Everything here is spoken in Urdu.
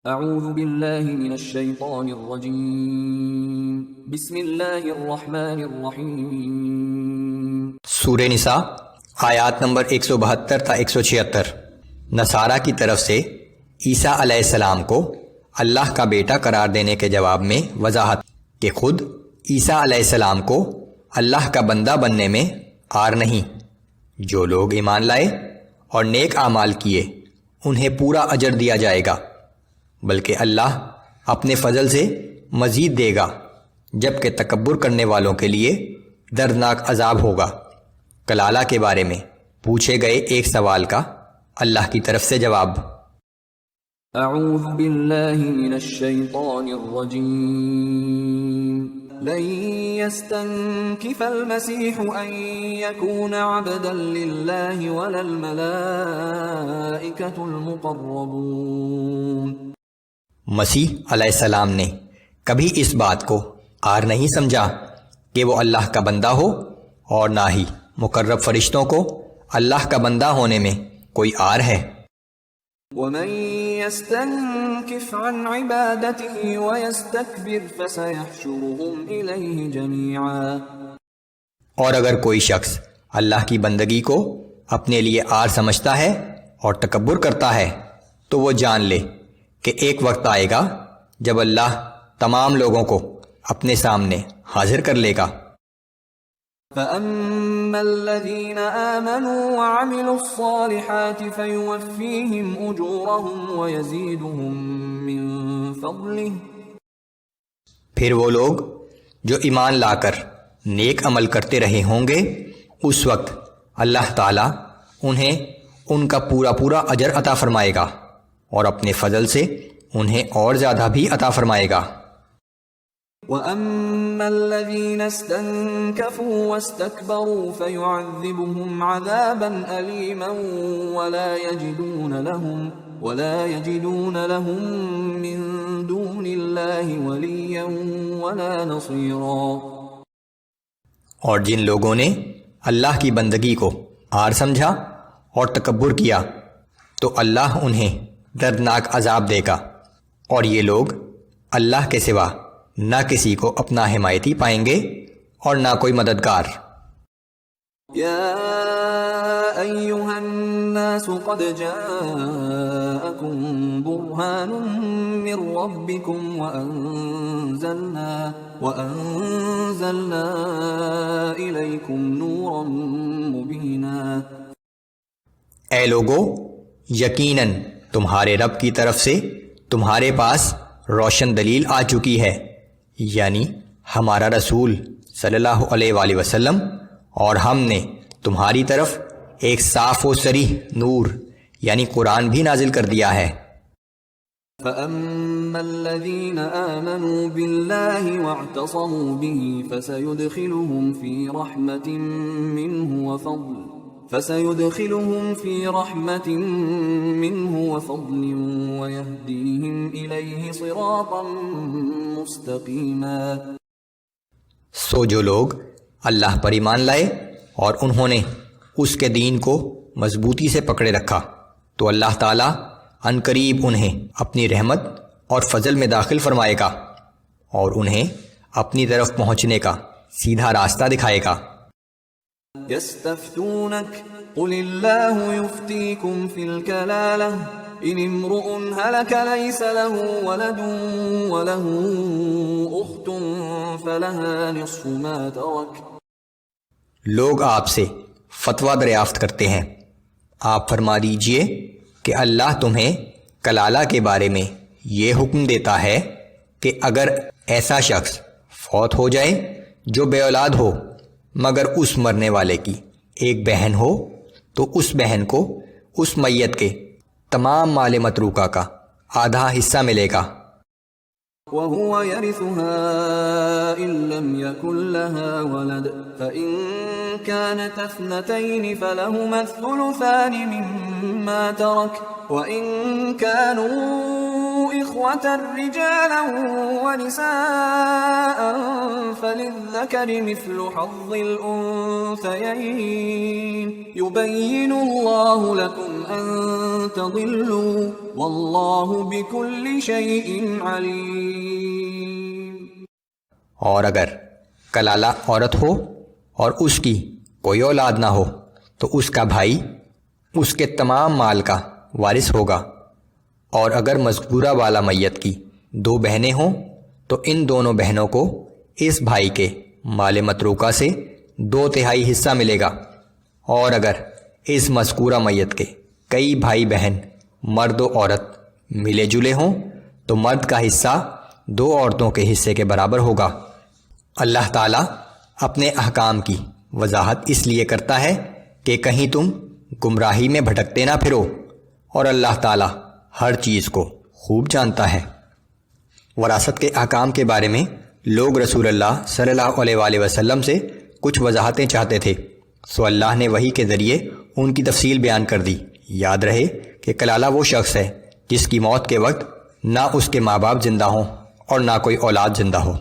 اعوذ باللہ من الشیطان الرجیم بسم اللہ الرحمن الرحیم۔ سورہ نساء آیات نمبر 172 تا 176۔ نصارہ کی طرف سے عیسیٰ علیہ السلام کو اللہ کا بیٹا قرار دینے کے جواب میں وضاحت کہ خود عیسیٰ علیہ السلام کو اللہ کا بندہ بننے میں عار نہیں۔ جو لوگ ایمان لائے اور نیک اعمال کیے انہیں پورا اجر دیا جائے گا، بلکہ اللہ اپنے فضل سے مزید دے گا، جبکہ تکبر کرنے والوں کے لیے دردناک عذاب ہوگا۔ کلالہ کے بارے میں پوچھے گئے ایک سوال کا اللہ کی طرف سے جواب۔ اعوذ باللہ من الشیطان الرجیم۔ لن يستنكف المسيح ان يكون عبدا لله ولا الملائكة المقربون۔ مسیح علیہ السلام نے کبھی اس بات کو عار نہیں سمجھا کہ وہ اللہ کا بندہ ہو، اور نہ ہی مقرب فرشتوں کو اللہ کا بندہ ہونے میں کوئی عار ہے۔ ومن يستنكف عن عبادته ويستكبر فسيحشرهم إليه جميعا۔ اور اگر کوئی شخص اللہ کی بندگی کو اپنے لیے عار سمجھتا ہے اور تکبر کرتا ہے تو وہ جان لے کہ ایک وقت آئے گا جب اللہ تمام لوگوں کو اپنے سامنے حاضر کر لے گا۔ فَأَمَّا الَّذِينَ آمَنُوا وَعَمِلُوا الصَّالِحَاتِ فَيُوَفِّيهِمْ أُجُورَهُمْ وَيَزِيدُهُمْ مِنْ فَضْلِهِ۔ پھر وہ لوگ جو ایمان لا کر نیک عمل کرتے رہے ہوں گے، اس وقت اللہ تعالیٰ انہیں ان کا پورا اجر عطا فرمائے گا، اور اپنے فضل سے انہیں اور زیادہ بھی عطا فرمائے گا۔ وَأَمَّا الَّذِينَ اسْتَنكَفُوا وَاسْتَكْبَرُوا فَيُعَذِّبُهُمْ عَذَابًا أَلِيمًا وَلَا يَجِدُونَ لَهُم مِّن دُونِ اللَّهِ وَلِيًّا وَلَا نَصِيرًا۔ اور جن لوگوں نے اللہ کی بندگی کو عار سمجھا اور تکبر کیا تو اللہ انہیں دردناک عذاب دے گا، اور یہ لوگ اللہ کے سوا نہ کسی کو اپنا حمایتی پائیں گے اور نہ کوئی مددگار۔ یا ایھا الناس قد جاءکم برہان من ربکم وانزلنا الیکم نورا مبینا۔ اے لوگو، یقیناً تمہارے رب کی طرف سے تمہارے پاس روشن دلیل آ چکی ہے، یعنی ہمارا رسول صلی اللہ علیہ وآلہ وسلم، اور ہم نے تمہاری طرف ایک صاف و صریح نور یعنی قرآن بھی نازل کر دیا ہے۔ فَأَمَّا الَّذِينَ آمَنُوا بِاللَّهِ وَاعْتَصَمُوا بِهِ فَسَيُدْخِلُهُمْ فِي رَحْمَةٍ مِّنْهُ وَفَضْلٍ وَيَهْدِيهِمْ إِلَيْهِ صِرَاطًا مُسْتَقِيمًا۔ سو جو لوگ اللہ پر ایمان لائے اور انہوں نے اس کے دین کو مضبوطی سے پکڑے رکھا تو اللہ تعالیٰ عنقریب انہیں اپنی رحمت اور فضل میں داخل فرمائے گا، اور انہیں اپنی طرف پہنچنے کا سیدھا راستہ دکھائے گا۔ يستفتونك قل الله يفتيكم في الكلالة إن امرؤ هلك ليس له ولد وله أخت فلها نصف ما ترك۔ لوگ آپ سے فتویٰ دریافت کرتے ہیں، آپ فرما دیجئے کہ اللہ تمہیں کلالہ کے بارے میں یہ حکم دیتا ہے کہ اگر ایسا شخص فوت ہو جائے جو بے اولاد ہو مگر اس مرنے والے کی ایک بہن ہو تو اس بہن کو اس میت کے تمام مال متروکہ کا آدھا حصہ ملے گا۔ وَهُوَ يَرِثُهَا إِن لَّمْ يَكُن لَّهَا وَلَدٌ فَإِن كَانَتْ اثْنَتَيْنِ فَلَهُمَا الثُّلُثَانِ مِمَّا تَرَكَ وَإِن كَانُوا إخوة رجالا ونساء فللذكر مثل حظ الأنثيين يبين الله لكم أن تضلوا والله بكل شيء عليم۔ اور اگر کلالہ عورت ہو اور اس کی کوئی اولاد نہ ہو تو اس کا بھائی اس کے تمام مال کا وارث ہوگا، اور اگر مذکورہ والا میت کی 2 بہنیں ہوں تو ان دونوں بہنوں کو اس بھائی کے مال متروکہ سے 2/3 حصہ ملے گا، اور اگر اس مذکورہ میت کے کئی بھائی بہن مرد و عورت ملے جلے ہوں تو مرد کا حصہ 2 عورتوں کے حصے کے برابر ہوگا۔ اللہ تعالیٰ اپنے احکام کی وضاحت اس لیے کرتا ہے کہ کہیں تم گمراہی میں بھٹکتے نہ پھرو، اور اللہ تعالیٰ ہر چیز کو خوب جانتا ہے۔ وراثت کے احکام کے بارے میں لوگ رسول اللہ صلی اللہ علیہ وآلہ وسلم سے کچھ وضاحتیں چاہتے تھے، سو اللہ نے وحی کے ذریعے ان کی تفصیل بیان کر دی۔ یاد رہے کہ کلالہ وہ شخص ہے جس کی موت کے وقت نہ اس کے ماں باپ زندہ ہوں اور نہ کوئی اولاد زندہ ہو۔